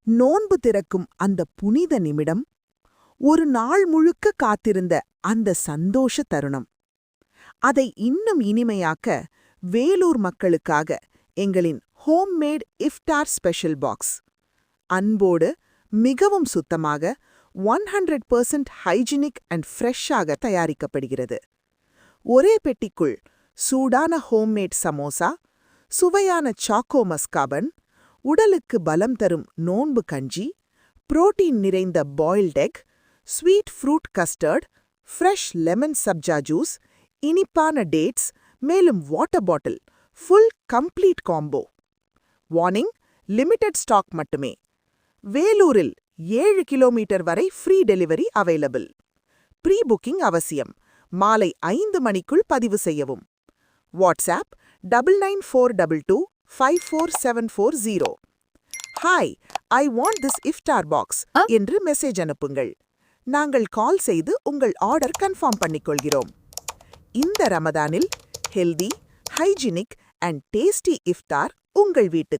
நோன்பு திறக்கும் அந்த புனித நிமிடம், ஒரு நாள் முழுக்க காத்திருந்த அந்த சந்தோஷ தருணம். அதை இன்னும் இனிமையாக்க வேலூர் மக்களுக்காக எங்களின் ஹோம்மேட் இஃப்டார் ஸ்பெஷல் பாக்ஸ். அன்போடு, மிகவும் சுத்தமாக, 100% ஹைஜினிக் அண்ட் ஃப்ரெஷ்ஷாக தயாரிக்கப்படுகிறது. ஒரே பெட்டிக்குள் சூடான ஹோம்மேட் சமோசா, சுவையான சாக்கோ மஸ்காபன், உடலுக்கு பலம் தரும் நோன்பு கஞ்சி, புரோட்டீன் நிறைந்த boiled egg, sweet fruit custard, fresh lemon sabja juice, இனிப்பான டேட்ஸ், மேலும் water bottle, full complete combo. Warning: limited stock மட்டுமே. வேலூரில் 7 கிலோமீட்டர் வரை free delivery available. Pre booking அவசியம். மாலை 5 மணிக்குள் பதிவு செய்யவும். WhatsApp 9942254740. Hi, I want this iftar box என்று மெசேஜ் அனுப்புங்கள். நாங்கள் கால் செய்து உங்கள் ஆர்டர் கன்ஃபார்ம் பண்ணிக்கொள்கிறோம். இந்த ரமதானில் ஹெல்தி, ஹைஜினிக் அண்ட் டேஸ்டி இஃப்தார் உங்கள் வீட்டுக்கு.